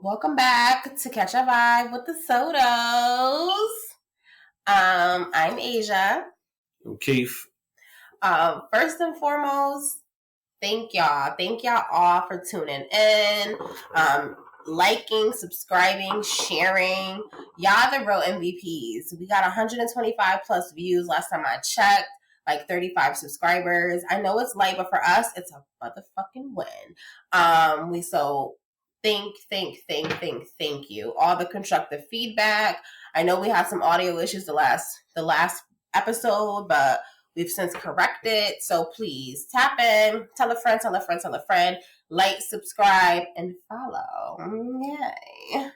Welcome back to Catch a Vibe with the Sotos. I'm Asia. I'm Keith. First and foremost, thank y'all. Thank y'all all for tuning in, liking, subscribing, sharing. Y'all the real MVPs. We got 125 plus views last time I checked. Like 35 subscribers. I know it's light, but for us, it's a motherfucking win. Thank you. All the constructive feedback. I know we had some audio issues the last episode, but we've since corrected. So please tap in, tell a friend, like, subscribe, and follow. Yay.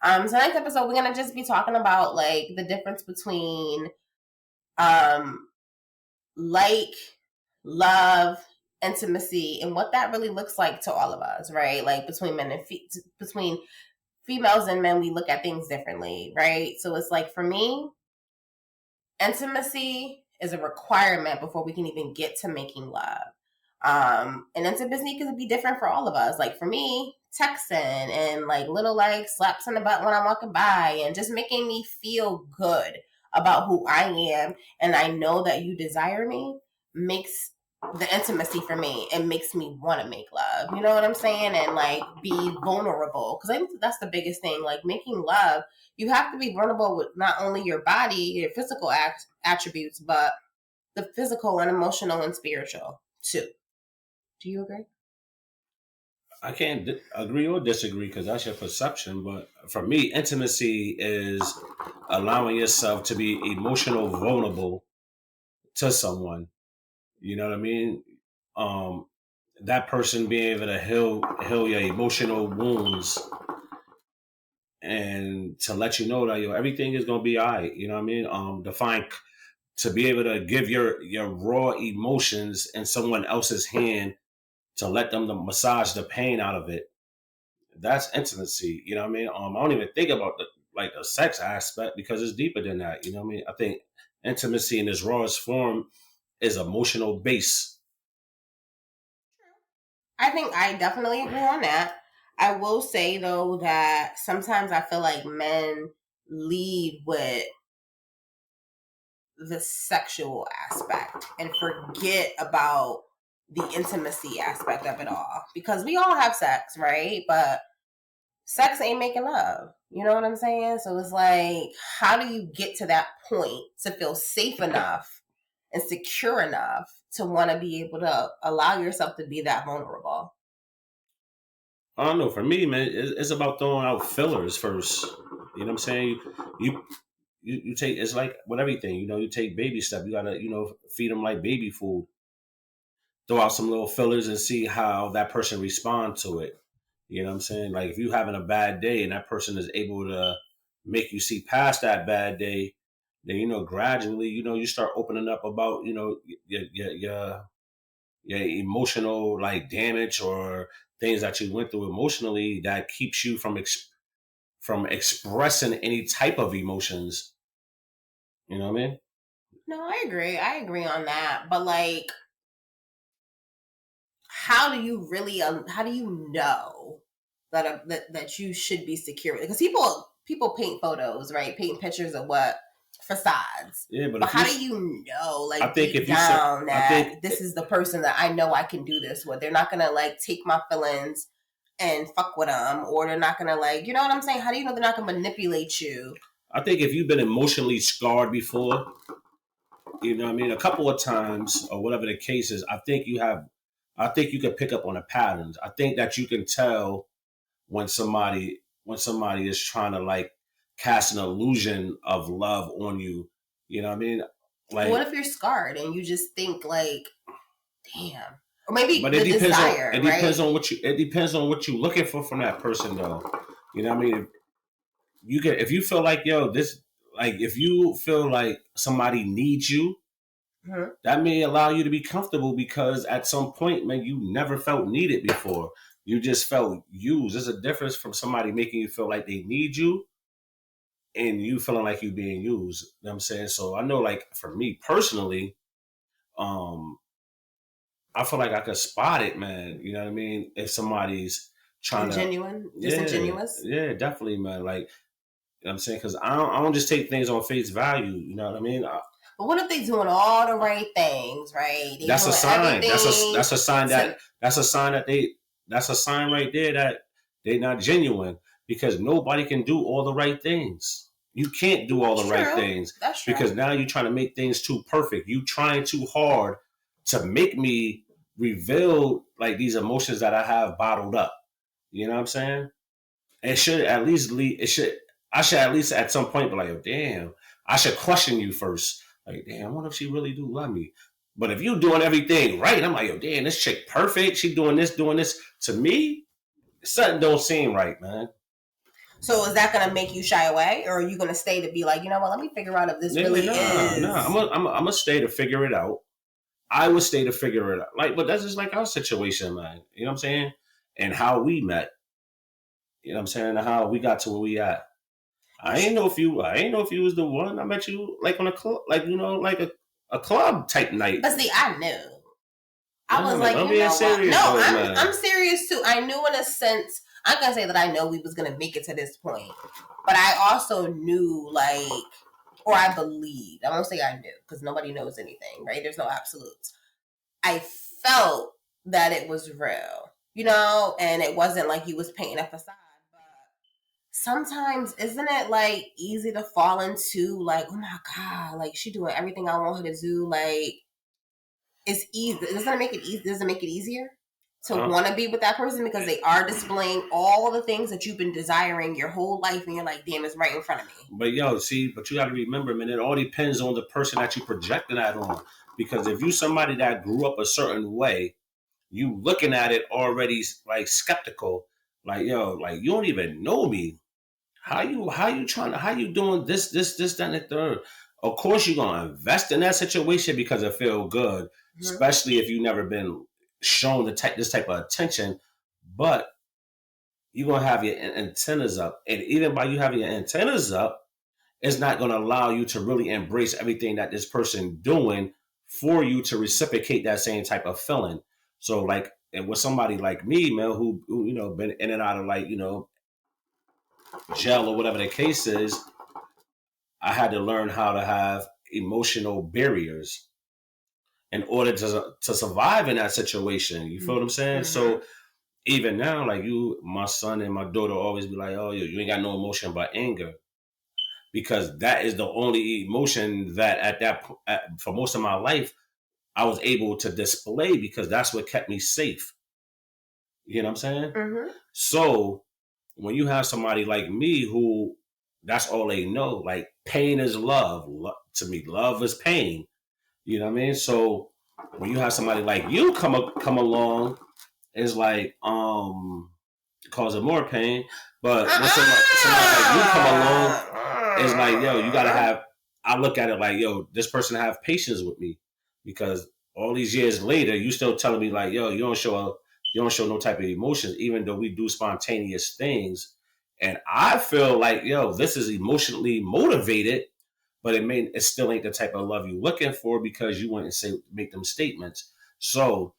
Tonight's episode, we're gonna just be talking about like the difference between like, love, intimacy, and what that really looks like to all of us, right? Like between men and between females and men, we look at things differently, right? So it's like for me, intimacy is a requirement before we can even get to making love. And intimacy can be different for all of us. Like for me, texting and like little like slaps on the butt when I'm walking by and just making me feel good about who I am and I know that you desire me makes the intimacy for me. It makes me want to make love. You know what I'm saying? And like be vulnerable. Because I think that's the biggest thing. Like making love, you have to be vulnerable with not only your body, your physical attributes, but the physical and emotional and spiritual too. Do you agree? I can't agree or disagree because that's your perception. But for me, intimacy is allowing yourself to be emotional vulnerable to someone. You know what I mean? That person being able to heal your emotional wounds and to let you know that everything is gonna be all right. You know what I mean? To be able to give your raw emotions in someone else's hand to let them to massage the pain out of it. That's intimacy. You know what I mean? I don't even think about the sex aspect because it's deeper than that. You know what I mean? I think intimacy in its rawest form is emotional base. I think I definitely agree on that. I will say though that sometimes I feel like men lead with the sexual aspect and forget about the intimacy aspect of it all. Because we all have sex, right? But sex ain't making love. You know what I'm saying? So it's like, how do you get to that point to feel safe enough and secure enough to want to be able to allow yourself to be that vulnerable? I don't know. For me, man, it's about throwing out fillers first. You know what I'm saying? You take, it's like with everything. You take baby stuff. You gotta feed them like baby food. Throw out some little fillers and see how that person responds to it. You know what I'm saying? Like if you're having a bad day and that person is able to make you see past that bad day, then gradually you start opening up about your emotional like damage or things that you went through emotionally that keeps you from expressing any type of emotions. You know what I mean? No, I agree. I agree on that. But like, how do you really? How do you know that you should be secure? Because people paint photos, right? Paint pictures of what facades. Yeah, but how do you know, like I think deep down, that this is the person that I know I can do this with? They're not gonna like take my feelings and fuck with them, or they're not gonna like, you know what I'm saying? How do you know they're not gonna manipulate you? I think if you've been emotionally scarred before, you know what I mean, a couple of times or whatever the case is, I think you can pick up on the patterns. I think that you can tell when somebody is trying to like cast an illusion of love on you. You know what I mean? Like, what if you're scarred and you just think like, damn, or maybe but it depends on what you're looking for from that person, though. You know what I mean? If you feel like if you feel like somebody needs you, mm-hmm. that may allow you to be comfortable because at some point, man, you never felt needed before. You just felt used. There's a difference from somebody making you feel like they need you and you feeling like you being used. You know what I'm saying? So I know, like, for me personally, I feel like I could spot it, man. You know what I mean? If somebody's trying genuine, to disingenuous. Yeah, definitely, man. Like, you know what I'm saying, because I don't just take things on face value. You know what I mean? But what if they doing all the right things, right? They that's a doing sign. That's a sign to, that's a sign that that's a sign right there that they're not genuine, because nobody can do all the right things. You can't do all the right things. That's true. Because now you're trying to make things too perfect. You trying too hard to make me reveal like these emotions that I have bottled up. You know what I'm saying? It should at least I should at least at some point be like, oh, damn, I should question you first. Like, damn, I wonder if she really do love me. But if you doing everything right, I'm like, yo, damn, this chick perfect. She doing this. To me, something don't seem right, man. So is that going to make you shy away, or are you going to stay to be like, you know what, let me figure out if this really is? No, I'm going to stay to figure it out. I would stay to figure it out. Like, but that's just like our situation, man. You know what I'm saying? And how we met. You know what I'm saying? And how we got to where we at. I ain't know if you was the one. I met you like on a club, like, you know, like a club type night. But see, I knew. I was like, you know what? No, I'm serious too. I knew in a sense. I'm gonna say that I know we was gonna make it to this point, but I also knew, like, or I believed. I won't say I knew because nobody knows anything, right? There's no absolutes. I felt that it was real, you know, and it wasn't like you was painting a facade. But sometimes, isn't it like easy to fall into like, oh my god, like she doing everything I want her to do, like it's easy. Doesn't it make it easy? Does it make it easier to want to be with that person because they are displaying all the things that you've been desiring your whole life, and you're like, damn, it's right in front of me. But you got to remember, man, it all depends on the person that you projecting that on. Because if you somebody that grew up a certain way, you looking at it already like skeptical, like, yo, like you don't even know me. How you doing this, that, and the third? Of course you're gonna invest in that situation because it feel good, especially if you've never been shown this type of attention, but you're going to have your antennas up. And even by you having your antennas up, it's not going to allow you to really embrace everything that this person doing for you to reciprocate that same type of feeling. So like, and with somebody like me, man, who you know, been in and out of like, you know, jail or whatever the case is, I had to learn how to have emotional barriers in order to survive in that situation. You feel what I'm saying? Mm-hmm. So even now, like my son and my daughter always be like, oh, you ain't got no emotion but anger. Because that is the only emotion that for most of my life, I was able to display because that's what kept me safe. You know what I'm saying? Mm-hmm. So when you have somebody like me who that's all they know, like pain is love. To me, love is pain. You know what I mean? So when you have somebody like you come along, it's like causing more pain. But when somebody like you come along, it's like, yo, you gotta have. I look at it like, yo, this person have patience with me because all these years later, you still telling me like, yo, you don't show no type of emotions, even though we do spontaneous things. And I feel like, yo, this is emotionally motivated. But it still ain't the type of love you're looking for because you want to make them statements. So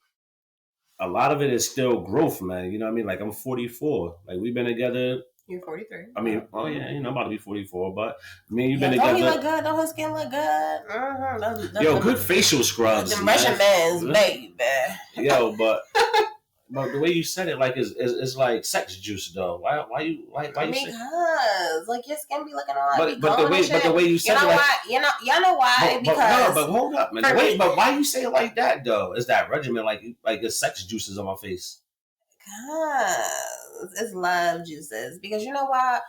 a lot of it is still growth, man. You know what I mean? Like I'm 44. Like we've been together. You're 43. I mean, oh yeah, you know, I'm about to be 44. But I mean, you've been together. Don't he look good? Don't his skin look good? Mm-hmm. Yo, good facial scrubs. The Russian man's baby. Yo, but the way you said it, like, is like sex juice, though. Why you because like your skin be looking all but the way you said it, like, why? Y'all know why? But hold up, man. But why you say it like that though? Is that regimen like the sex juices on my face? Because it's love juices. Because you know what?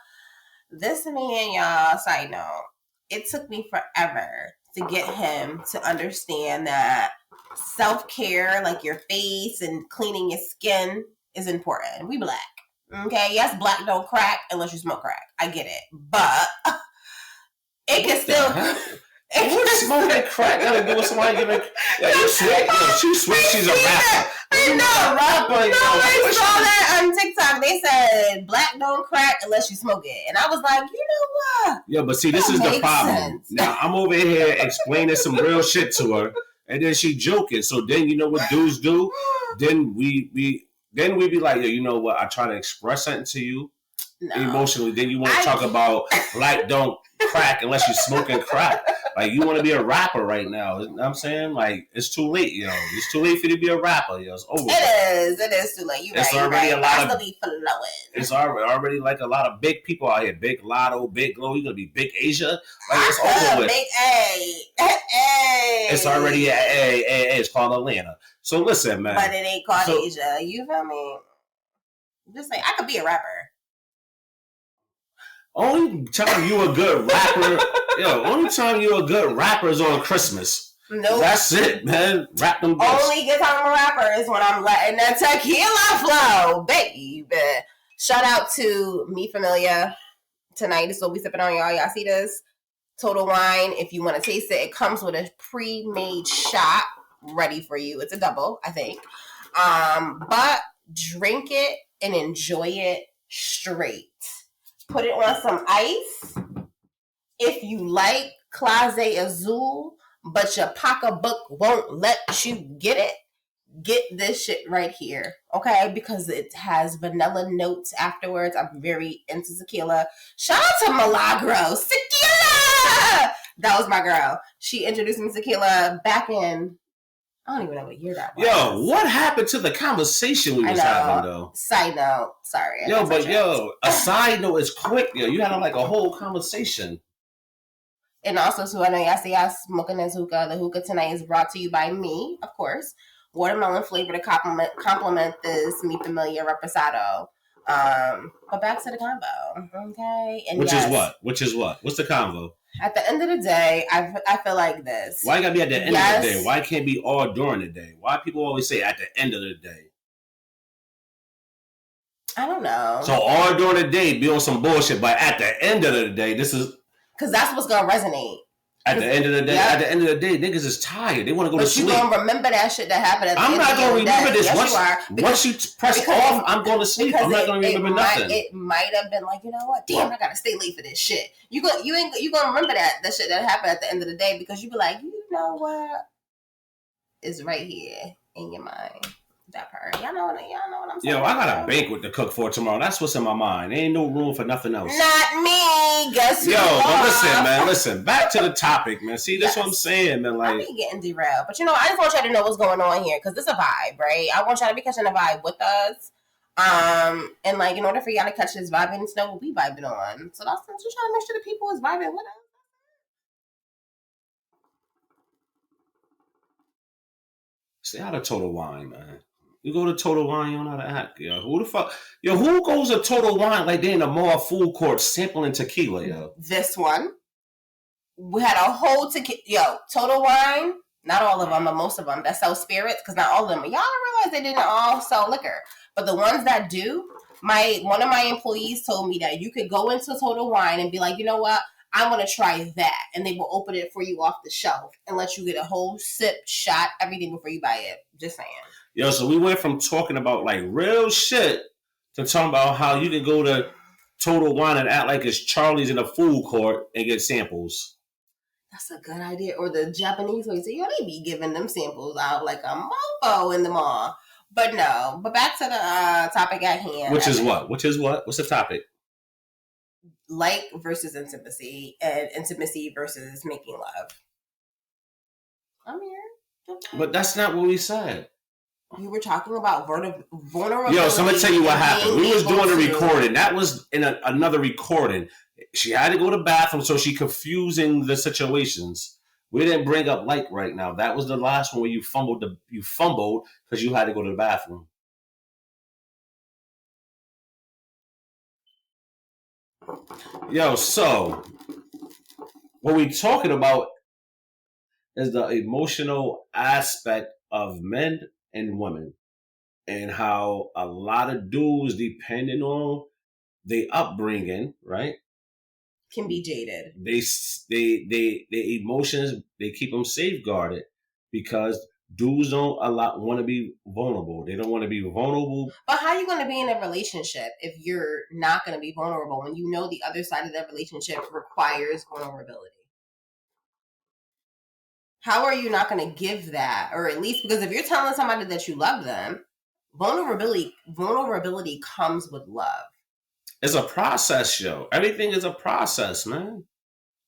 This man, y'all, side note, it took me forever to get him to understand that self-care, like your face and cleaning your skin, is important. We black. Okay? Yes, black don't crack unless you smoke crack. I get it. But it can still... What's smoking crack got to do with somebody giving... You sweet. She's sweet. She's a rapper. I know. Rapper. I saw that on TikTok. They said black don't crack unless you smoke it. And I was like, you know what? Yeah, but see, this is the problem. Sense. Now, I'm over here explaining some real shit to her. And then she joking. So then you know what dudes do? Then we then we'd be like, you know what? I try to express something to you emotionally. Then you want to talk about like don't crack unless you're smoking crack. Like you want to be a rapper right now. You know what I'm saying? Like it's too late, yo. It's too late for you to be a rapper, yo. It's over. It is too late. It's already a lot of be flowing. It's already like a lot of big people out here. Big Lotto, Big Glow. You're gonna be Big Asia. Like it's over with. Big A. It's already a. It's called Atlanta. So listen, man. But it ain't called Asia. You feel me? Just like I could be a rapper. Only time you a good rapper, only time you a good rapper is on Christmas. Nope. That's it, man. Rap them bitch. Only good time I'm a rapper is when I'm letting that tequila flow, baby. Shout out to Me Familia. Tonight is what we sipping on, y'all. Y'all see this? Total Wine. If you want to taste it, it comes with a pre-made shot ready for you. It's a double, I think. But drink it and enjoy it straight. Put it on some ice. If you like Clase Azul, but your pocketbook won't let you get it, get this shit right here, okay? Because it has vanilla notes afterwards. I'm very into tequila. Shout out to Milagros. Tequila! That was my girl. She introduced me to tequila back in... I don't even know what year that was. Yo, what happened to the conversation we was having, though? Side note. Sorry. A side note is quick, yo. You had like a whole conversation. And also, so I know y'all see y'all smoking this hookah. The hookah tonight is brought to you by me, of course. Watermelon flavor to complement this Mi Familia Reposado. But back to the combo, okay? And Which is what? What's the combo? At the end of the day, I feel like this. Why you gotta be at the end of the day? Why can't be all during the day? Why people always say at the end of the day? I don't know. So all during the day be on some bullshit, but at the end of the day, this is... Because that's what's gonna resonate. At the end of the day, niggas is tired. They want to go to sleep. But you gonna remember that shit that happened at the I'm end not of gonna the remember day. this. Yes, once you press off, I'm going to sleep. I'm not gonna remember nothing. It might have been like, you know what? Damn, I gotta stay late for this shit. You gonna remember that shit that happened at the end of the day because you be like, you know what? It's right here in your mind. That part. Y'all know what I'm saying. Yo, I got a banquet to cook for tomorrow. That's what's in my mind. There ain't no room for nothing else. Not me. Guess who? But listen. Back to the topic, man. See, that's what I'm saying, man. Like, I be getting derailed, but I just want y'all to know what's going on here because it's a vibe, right? I want y'all to be catching a vibe with us. And like in order for y'all to catch this vibe and to know what we vibing on, so that's just trying to make sure the people is vibing with us. Stay out of Total Wine, man. You go to Total Wine, you don't know how to act, yo. Who the fuck? Yo, who goes to Total Wine like they in the mall food court sampling tequila, yo? This one. We had a whole tequila. Yo, Total Wine, not all of them, but most of them that sell spirits, because not all of them. Y'all don't realize they didn't all sell liquor. But the ones that do, one of my employees told me that you could go into Total Wine and be like, you know what? I'm going to try that. And they will open it for you off the shelf and let you get a whole sip, shot, everything before you buy it. Just saying. Yo, so we went from talking about like real shit to talking about how you can go to Total Wine and act like it's Charlie's in a food court and get samples. That's a good idea. Or the Japanese way, say, they be giving them samples out like a mofo in the mall. But no. But back to the topic at hand. Which is what? What's the topic? Like versus intimacy and intimacy versus making love. I'm here. But that's not what we said. You were talking about vulnerability. Yo, so I'm going to tell you what happened. We was doing a recording. That was in another recording. She had to go to the bathroom, so she confusing the situations. We didn't bring up like right now. That was the last one where you fumbled because you had to go to the bathroom. Yo, so what we talking about is the emotional aspect of men and women, and how a lot of dudes, depending on their upbringing, right, can be jaded. They emotions, they keep them safeguarded because dudes don't want to be vulnerable. They don't want to be vulnerable. But how are you going to be in a relationship if you're not going to be vulnerable when you know the other side of that relationship requires vulnerability? How are you not going to give that? Or at least, because if you're telling somebody that you love them, vulnerability comes with love. It's a process, yo. Everything is a process, man.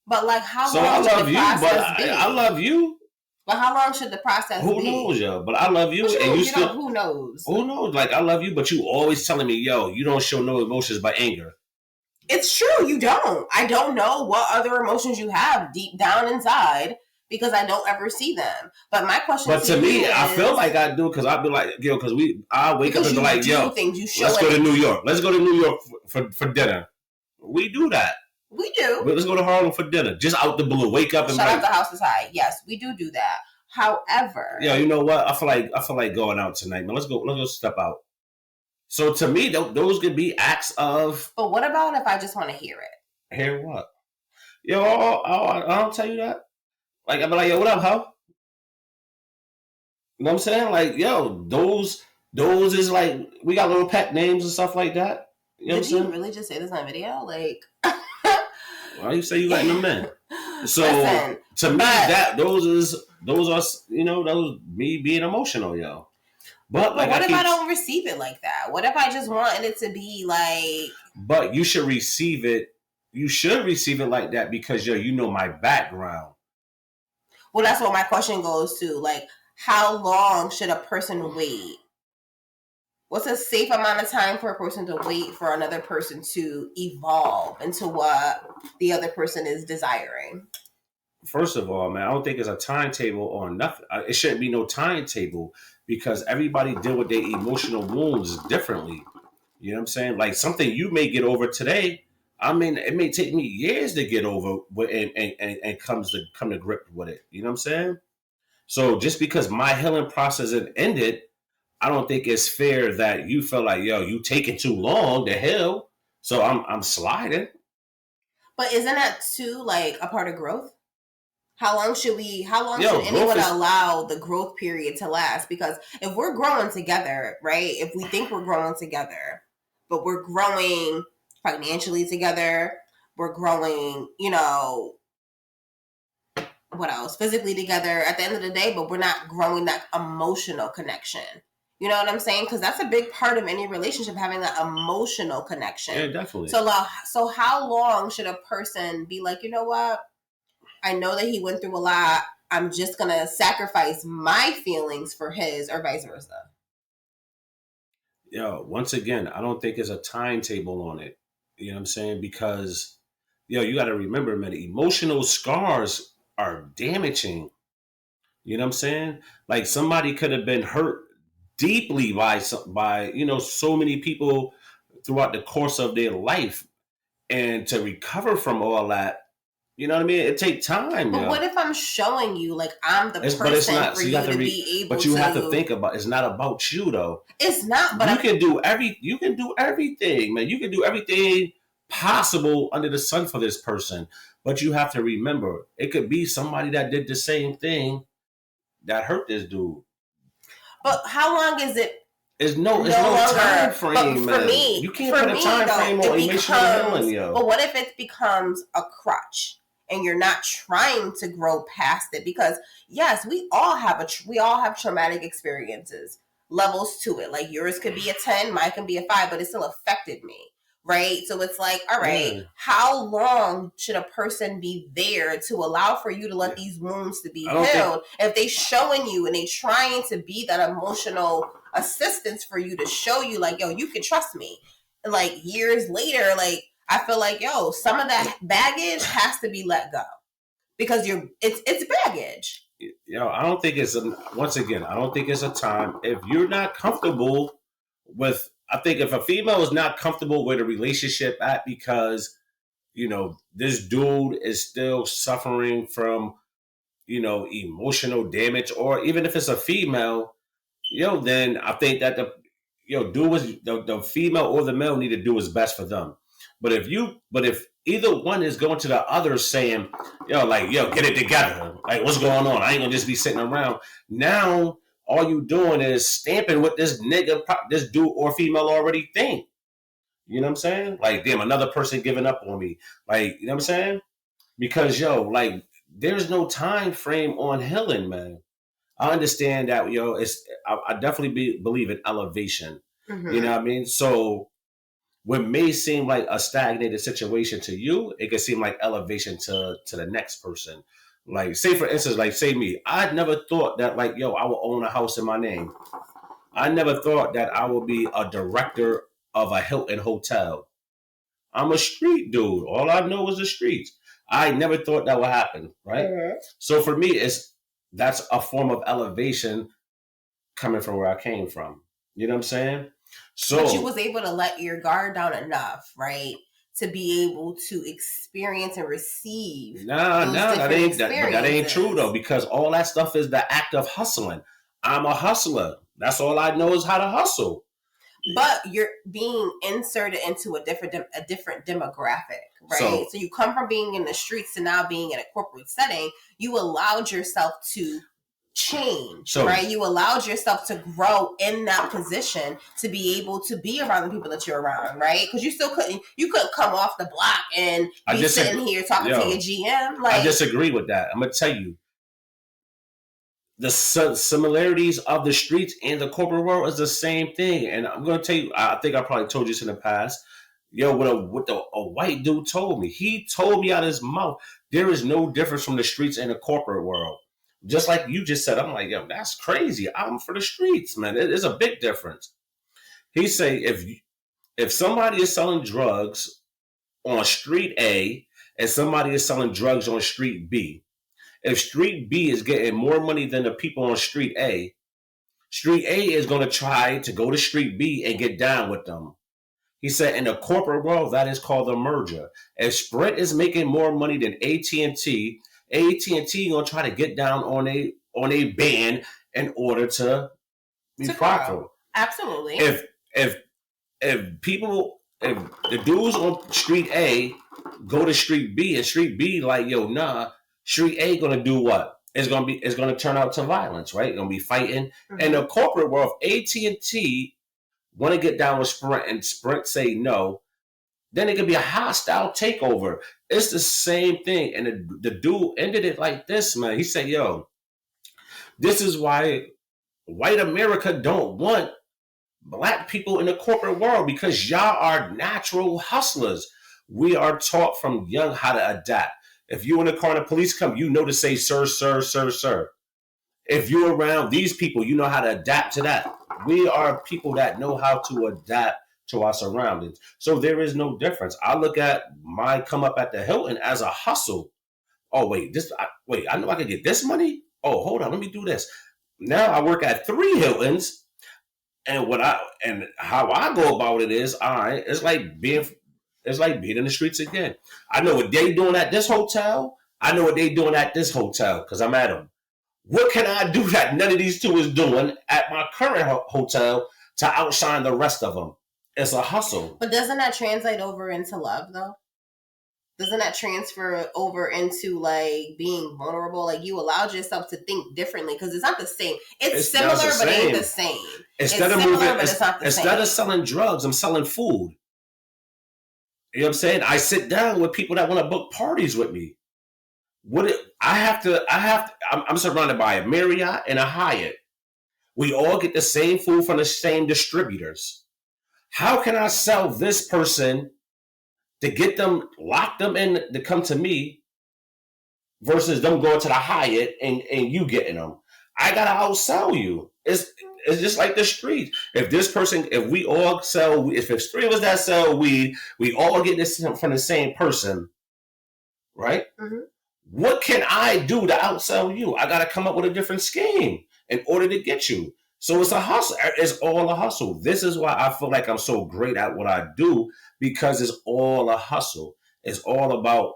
But like, how So long I should love the you, but process be? I love you. But how long should the process Who be? knows, yo? But I love you, But and you still. know, who knows? Who knows? Like, I love you, but you always telling me, yo, you don't show no emotions but anger. It's true, you don't. I don't know what other emotions you have deep down inside because I don't ever see them. But my question to me, is, I feel like I do because I'll be like, yo, because I wake up and be like, yo, let's go to New York. Let's go to New York for dinner. We do that. We do. Let's go to Harlem for dinner. Just out the blue. Wake up and shout out the house is high. Yes, we do that. However, yeah, you know what? I feel like going out tonight, man. Let's go step out. So to me, those could be acts of. But what about if I just want to hear it? Hear what? Yo, I'll tell you that. Like, I'll be like, yo, what up, ho? You know what I'm saying? Like, yo, those is like, we got little pet names and stuff like that. You know Did you really just say this on video? Like, why you say you letting them in? So listen, to me, those are those me being emotional, yo. But like, what if I don't receive it like that? What if I just wanted it to be like? But you should receive it. You should receive it like that because yo, you know my background. Well, that's what my question goes to. Like, how long should a person wait? What's a safe amount of time for a person to wait for another person to evolve into what the other person is desiring? First of all, man, I don't think there's a timetable on nothing. It shouldn't be no timetable because everybody deal with their emotional wounds differently. You know what I'm saying? Like something you may get over today, I mean, it may take me years to get over and come to grip with it. You know what I'm saying? So just because my healing process has ended, I don't think it's fair that you feel like, yo, you taking too long to heal. So I'm sliding. But isn't that too like a part of growth? How long should anyone allow the growth period to last? Because if we're growing together, right? If we think we're growing together, but we're growing financially together, we're growing, what else? Physically together at the end of the day, but we're not growing that emotional connection. You know what I'm saying? Because that's a big part of any relationship, having that emotional connection. Yeah, definitely. So how long should a person be like, you know what? I know that he went through a lot. I'm just going to sacrifice my feelings for his or vice versa. Yo, once again, I don't think there's a timetable on it. You know what I'm saying? Because, you got to remember, man, emotional scars are damaging. You know what I'm saying? Like somebody could have been hurt deeply by so many people throughout the course of their life, and to recover from all that, you know what I mean? It takes time. But what if I'm showing you like I'm the person for you to be able to? But you have to think about it's not about you though. It's not. But you can do everything, man. You can do everything possible under the sun for this person. But you have to remember, it could be somebody that did the same thing that hurt this dude. But how long is it? It's no time frame, man. For me, you can't put a time frame on emotional healing, yo. But what if it becomes a crutch and you're not trying to grow past it? Because yes, we all have traumatic experiences, levels to it. Like yours could be a 10, mine can be a 5, but it still affected me. Right? So it's like, all right, how long should a person be there to allow for you to let these wounds to be healed? If they showing you and they trying to be that emotional assistance for you to show you like, yo, you can trust me. And like years later, like I feel like, yo, some of that baggage has to be let go because it's baggage. I don't think it's I don't think it's a time. If you're not comfortable with, I think if a female is not comfortable with a relationship at because, this dude is still suffering from, emotional damage, or even if it's a female, then I think that the female or the male need to do what's best for them. But if either one is going to the other saying, get it together. Like, what's going on? I ain't gonna just be sitting around. Now, all you doing is stamping what this this dude or female already think. You know what I'm saying? Like, damn, another person giving up on me. Like, you know what I'm saying? Because, there's no time frame on healing, man. I understand that, I definitely believe in elevation. Mm-hmm. You know what I mean? So what may seem like a stagnated situation to you, it could seem like elevation to the next person. Like, say for instance, like say me, I never thought that like, I will own a house in my name. I never thought that I would be a director of a Hilton hotel. I'm a street dude. All I know is the streets. I never thought that would happen, right? Mm-hmm. So for me, that's a form of elevation coming from where I came from. You know what I'm saying? So, but you was able to let your guard down enough, right, to be able to experience and receive. That ain't true though, because all that stuff is the act of hustling. I'm a hustler. That's all I know is how to hustle. But you're being inserted into a different demographic, right? So you come from being in the streets to now being in a corporate setting. You allowed yourself to change, right? You allowed yourself to grow in that position to be able to be around the people that you're around, right? Because you couldn't come off the block and be sitting here talking to your GM. Like, I disagree with that. I'm gonna tell you, the similarities of the streets and the corporate world is the same thing. And I'm going to tell you, I think I probably told you this in the past. What a white dude told me. He told me out of his mouth, there is no difference from the streets and the corporate world. Just like you just said, I'm like, that's crazy. I'm for the streets, man. There's a big difference. He say, if somebody is selling drugs on street A and somebody is selling drugs on street B, if street B is getting more money than the people on street A is going to try to go to street B and get down with them. He said in the corporate world, that is called a merger. If Sprint is making more money than AT&T going to try to get down on a band in order to be profitable. Absolutely. If the dudes on street A go to street B and street B like, street A gonna do what? It's gonna turn out to violence, right? Gonna be fighting. Mm-hmm. In the corporate world, AT&T want to get down with Sprint and Sprint say no, then it could be a hostile takeover. It's the same thing. And the dude ended it like this, man. He said, this is why white America don't want black people in the corporate world, because y'all are natural hustlers. We are taught from young how to adapt. If you're in a car and the police come, you know to say, sir, sir, sir, sir. If you're around these people, you know how to adapt to that. We are people that know how to adapt to our surroundings. So there is no difference. I look at my come up at the Hilton as a hustle. Oh, I know I can get this money. Oh, hold on, let me do this. Now I work at 3 Hiltons, and how I go about it is, all right, it's like being in the streets again. I know what they doing at this hotel. I know what they doing at this hotel because I'm at them. What can I do that none of these two is doing at my current hotel to outshine the rest of them? It's a hustle. But doesn't that translate over into love, though? Doesn't that transfer over into like being vulnerable? Like you allowed yourself to think differently because it's not the same. It's similar, but it ain't the same. Instead of selling drugs, I'm selling food. You know what I'm saying? I sit down with people that want to book parties with me. I'm surrounded by a Marriott and a Hyatt. We all get the same food from the same distributors. How can I sell this person to get them, lock them in to come to me versus them going to the Hyatt and you getting them? I gotta outsell you. It's just like the street. If there's 3 of us that sell weed, we all get this from the same person, right? Mm-hmm. What can I do to outsell you? I gotta come up with a different scheme in order to get you. So it's a hustle. It's all a hustle. This is why I feel like I'm so great at what I do, because it's all a hustle. It's all about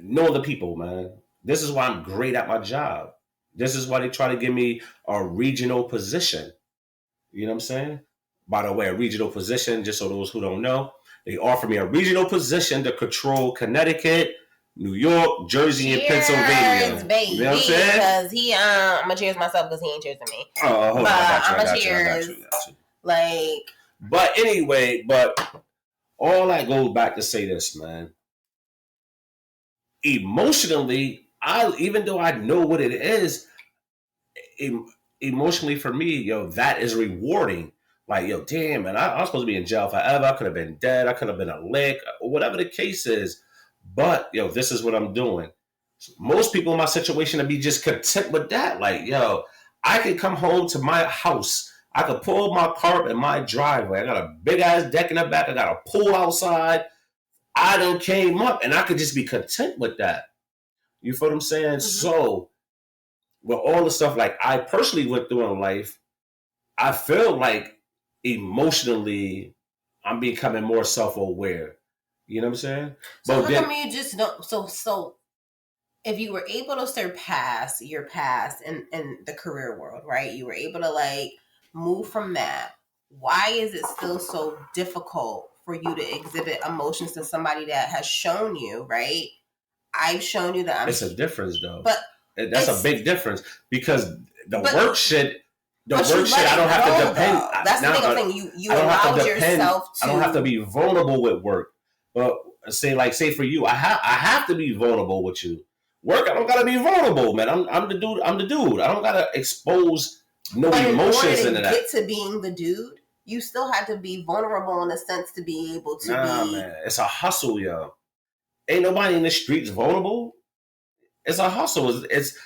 knowing the people, man. This is why I'm great at my job. This is why they try to give me a regional position. You know what I'm saying? By the way, a regional position, just so those who don't know, they offer me a regional position to control Connecticut, New York, Jersey, and Pennsylvania. Baby, you know what I'm saying? Because I'm going to cheers myself because he ain't cheersing me. Oh, hold on. I got you. Like. But anyway, all that goes back to say this, man. Emotionally, even though I know what it is, emotionally for me, yo, that is rewarding. Like, yo, damn, man, I'm supposed to be in jail forever. I could have been dead. I could have been a lick, or whatever the case is. But, yo, this is what I'm doing. Most people in my situation would be just content with that. Like, yo, I can come home to my house. I could pull my car in my driveway. I got a big ass deck in the back. I got a pool outside. I done came up, and I could just be content with that. You feel what I'm saying? Mm-hmm. So, with all the stuff like I personally went through in life, I feel like emotionally I'm becoming more self-aware. You know what I'm saying? So how come you just don't? So if you were able to surpass your past in the career world, right? You were able to like move from that. Why is it still so difficult for you to exhibit emotions to somebody that has shown you, right? I've shown you that it's a difference though. But that's a big difference because the work shit I don't have to depend. That's the thing I'm saying. You allowed yourself to. I don't have to be vulnerable with work. But say for you, I have to be vulnerable with you. Work, I don't gotta be vulnerable, man. I'm the dude. I don't gotta expose no emotions into that. Get to being the dude, you still have to be vulnerable in a sense to be able to be. Man, it's a hustle, yo. Ain't nobody in the streets vulnerable. It's a hustle. It's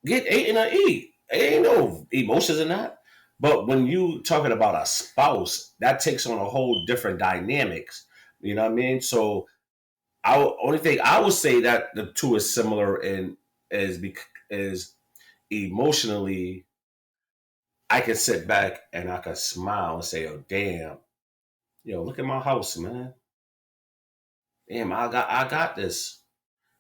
get ate and eat. Ain't no emotions in that. But when you talking about a spouse, that takes on a whole different dynamics. You know what I mean? So, only thing I would say that the two is similar in is emotionally, I can sit back and I can smile and say, "Oh, damn, yo, look at my house, man. Damn, I got this."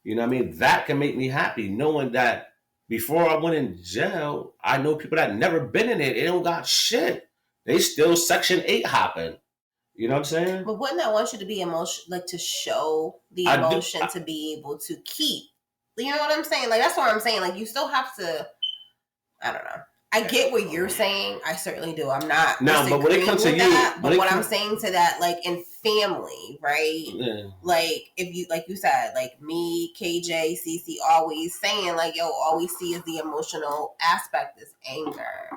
You know what I mean? That can make me happy knowing that before I went in jail, I know people that never been in it. They don't got shit. They still Section 8 hopping. You know what I'm saying? But wouldn't I want you to be like to show the emotion to be able to keep? You know what I'm saying? Like, that's what I'm saying. Like, you still have to, I don't know. I get what you're saying. I certainly do. I'm not. No, but when it comes to that, but what I'm saying to that, like in family, right? Yeah. Like if you, like you said, like me, KJ, CC, always saying like, yo, all we see is the emotional aspect is anger.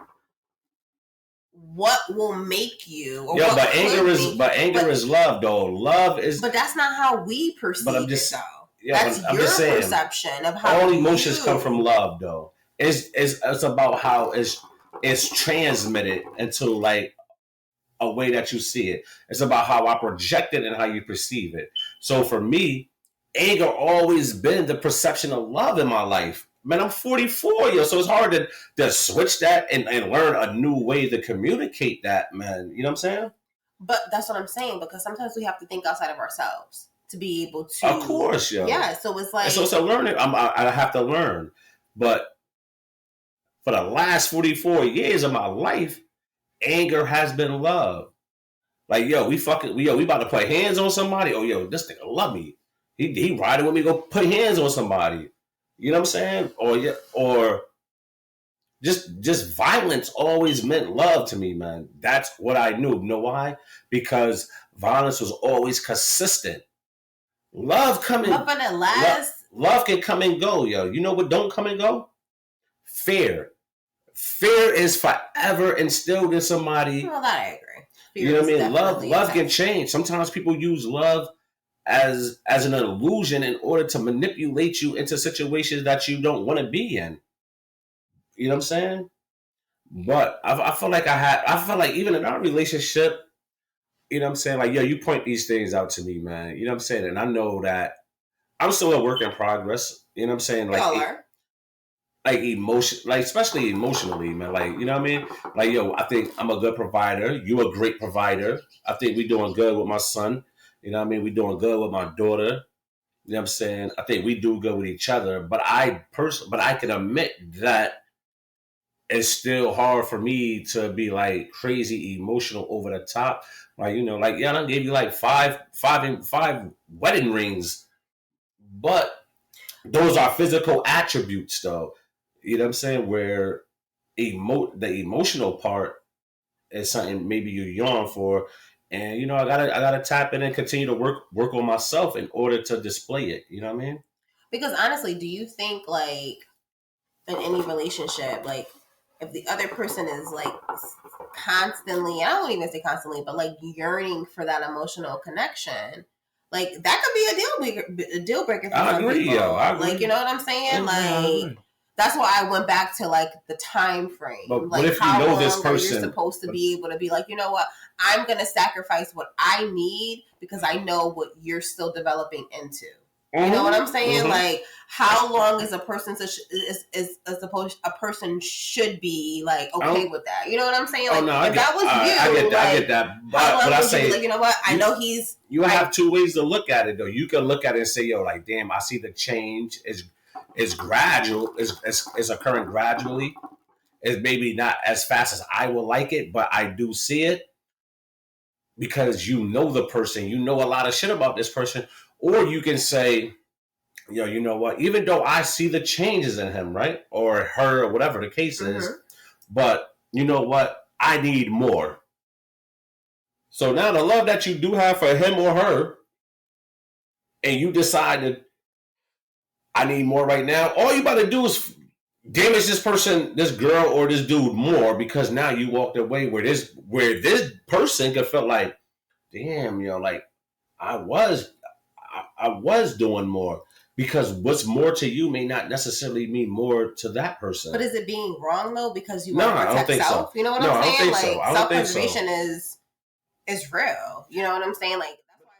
What will make you? Or but anger is love, though. Love is. But that's not how we perceive it, though. Yeah, that's your perception of how all emotions come from love, though. It's about how it's transmitted into like a way that you see it. It's about how I project it and how you perceive it. So for me, anger always been the perception of love in my life. Man, I'm 44, so it's hard to switch that and learn a new way to communicate that, man. You know what I'm saying? But that's what I'm saying, because sometimes we have to think outside of ourselves to be able to. Of course, yo. Yeah, so it's like. So it's a learning. I have to learn. But for the last 44 years of my life, anger has been love. Like, yo, we about to put hands on somebody. Oh, yo, this nigga love me. He riding with me, go put hands on somebody. You know what I'm saying? Or just violence always meant love to me, man. That's what I knew. You know why? Because violence was always consistent. Love coming. Love and last. Love can come and go, yo. You know what don't come and go? Fear. Fear is forever instilled in somebody. Well, that I agree. Fear, you know what I mean? Love can change. Sometimes people use love as an illusion in order to manipulate you into situations that you don't want to be in. You know what I'm saying? But I feel like even in our relationship, you know what I'm saying? Like, yo, you point these things out to me, man. You know what I'm saying? And I know that I'm still a work in progress. You know what I'm saying? Like emotion, like especially emotionally, man. Like, you know what I mean? Like, yo, I think I'm a good provider. You a great provider. I think we doing good with my son. You know what I mean? We doing good with my daughter. You know what I'm saying? I think we do good with each other. But I can admit that it's still hard for me to be like crazy emotional over the top. Like, you know, like, yeah, I gave you like five wedding rings, but those are physical attributes, though. You know what I'm saying? Where the emotional part is something maybe you yearn for, and you know, I gotta tap in and continue to work on myself in order to display it. You know what I mean? Because honestly, do you think like in any relationship, like if the other person is like constantly, I won't even say constantly, but like yearning for that emotional connection, like that could be a deal breaker for I some agree, people. yo. I agree. Like, you know what I'm saying? Like, that's why I went back to like the time frame. But like what if how you know long this person? You're supposed to be able to be like, you know what? I'm gonna sacrifice what I need because I know what you're still developing into. You know what I'm saying? Like, how long is a person is supposed a person should be like okay with that? You know what I'm saying? Like, if that was you, I get that. But I say, like, you know what? I know he's. You have two ways to look at it, though. You can look at it and say, yo, like, damn, I see the change is gradual, is occurring gradually. It's maybe not as fast as I would like it, but I do see it because you know the person, you know a lot of shit about this person. Or you can say, yo, you know what? Even though I see the changes in him, right? Or her, or whatever the case is, but you know what? I need more. So now the love that you do have for him or her, and you decided, I need more right now, all you about to do is damage this person, this girl, or this dude more because now you walked away where this person could feel like, damn, like I was doing more. Because what's more to you may not necessarily mean more to that person. But is it being wrong though? Because you want to protect self? So. You know what I'm saying? Like self-preservation is real. You know what I'm saying? Like that's why I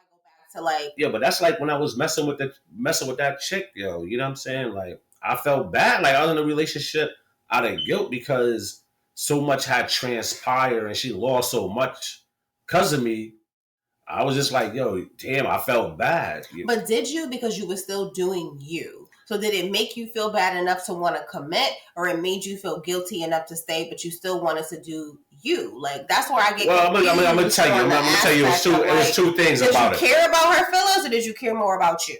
go back to like. Yeah, but that's like when I was messing with that chick, yo. You know what I'm saying? Like I felt bad. Like I was in a relationship out of guilt because so much had transpired and she lost so much because of me. I was just like, yo, damn, I felt bad. But did you? Because you were still doing you. So did it make you feel bad enough to want to commit, or it made you feel guilty enough to stay, but you still wanted to do you? Like that's where I get. Well, I'm gonna tell you. I'm gonna tell you. It was two things about it. Did you care about her feelings, or did you care more about you?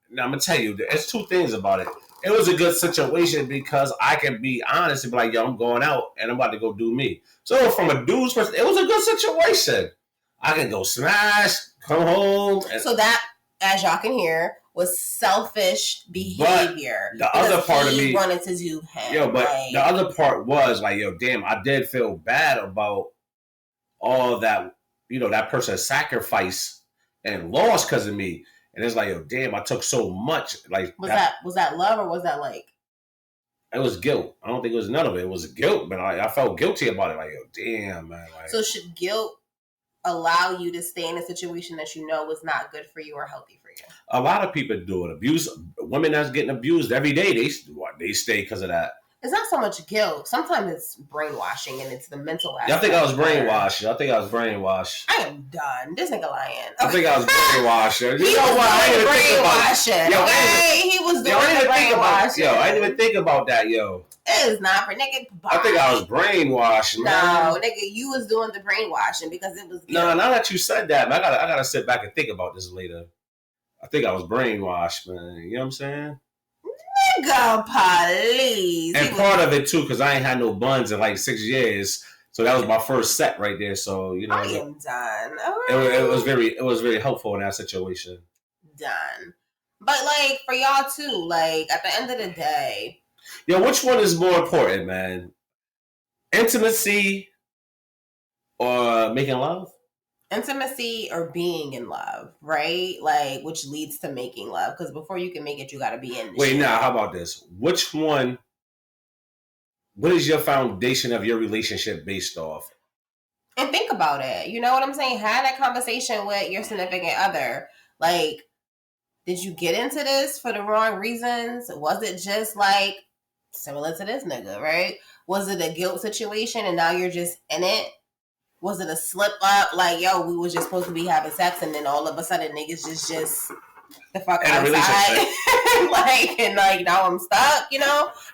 Now I'm gonna tell you. It's two things about it. It was a good situation because I can be honest and be like, yo, I'm going out and I'm about to go do me. So from a dude's perspective, it was a good situation. I can go smash, come home. So that, as y'all can hear, was selfish behavior. But the other part of me wanted to do him. Yo, but the other part was like, yo, damn, I did feel bad about all that, that person sacrificed and lost because of me. And it's like, yo, damn, I took so much. Like was that love or was that like? It was guilt. I don't think it was none of it. It was guilt, but I felt guilty about it. Like, yo, damn, man. Like, so should guilt allow you to stay in a situation that you know was not good for you or healthy for you? A lot of people do it. Women that's getting abused every day, they stay because of that. It's not so much guilt. Sometimes it's brainwashing and it's the mental aspect. I think I was brainwashed. I am done. This nigga lying. Okay. I think I was brainwashed. He was brainwashing. Okay, he was doing the brainwashing. I didn't even think about that, yo. It is not for nigga. I think I was brainwashed, man. No, nigga, you was doing the brainwashing because it was guilt. No, now that you said that, man, I gotta sit back and think about this later. I think I was brainwashed, man. You know what I'm saying? Nigga, please. And part of it too, because I ain't had no buns in like 6 years, so that was my first set right there. So I am done. It was very helpful in that situation. Done, but like for y'all too, like at the end of the day, yo, which one is more important, man? Intimacy or making love? Intimacy or being in love, right? Like, which leads to making love. Because before you can make it, you got to be in. Wait, now, how about this? Which one? What is your foundation of your relationship based off? And think about it. You know what I'm saying? Have that conversation with your significant other. Like, did you get into this for the wrong reasons? Was it just like similar to this nigga, right? Was it a guilt situation and now you're just in it? Was it a slip up? Like, yo, we was just supposed to be having sex and then all of a sudden niggas just the fuck outside. like now I'm stuck,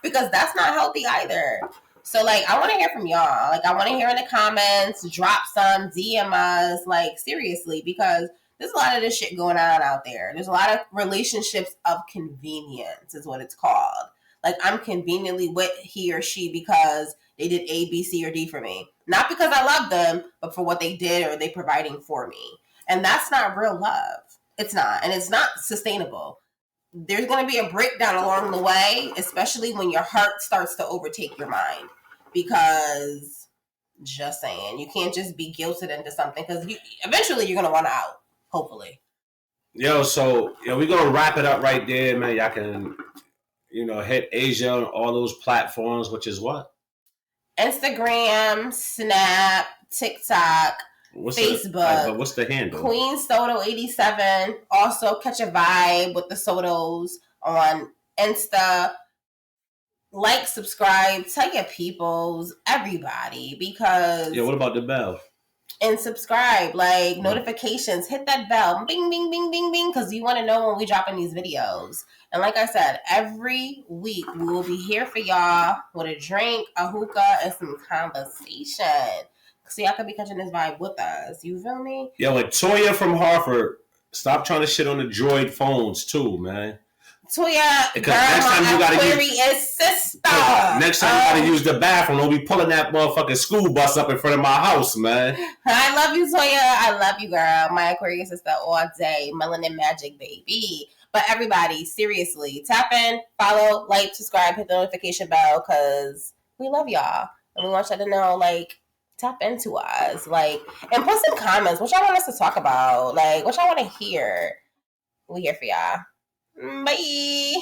Because that's not healthy either. So like I want to hear from y'all. Like I want to hear in the comments, drop some, DM us, like seriously, because there's a lot of this shit going on out there. There's a lot of relationships of convenience is what it's called. Like I'm conveniently with he or she because they did A, B, C, or D for me. Not because I love them, but for what they did or they providing for me. And that's not real love. It's not. And it's not sustainable. there's going to be a breakdown along the way, especially when your heart starts to overtake your mind. Because, just saying, you can't just be guilted into something because eventually you're going to want out, hopefully. Yo, so we're going to wrap it up right there, man. Y'all can, hit Asia on all those platforms, which is what? Instagram, Snap, TikTok, Facebook. But what's the handle? Queen Soto 87. Also, catch a vibe with the Sotos on Insta. Like, subscribe, tell your peoples, everybody, because... Yeah, what about the bell? And subscribe, like, notifications. Hit that bell. Bing, bing, bing, bing, bing, because you want to know when we dropping these videos. And like I said, every week we will be here for y'all with a drink, a hookah, and some conversation. So y'all could be catching this vibe with us. You feel me? Yo, and Toya from Harvard, stop trying to shit on the Droid phones too, man. Toya, girl, my Aquarius sister. Next time you gotta use the bathroom, don't be pulling that motherfucking school bus up in front of my house, man. I love you, Toya. I love you, girl. My Aquarius sister all day. Melanin magic, baby. But everybody, seriously, tap in, follow, like, subscribe, hit the notification bell, because we love y'all. And we want y'all to know, like, tap into us. Like, and put some comments. What y'all want us to talk about? Like, what y'all want to hear? We here for y'all. Bye.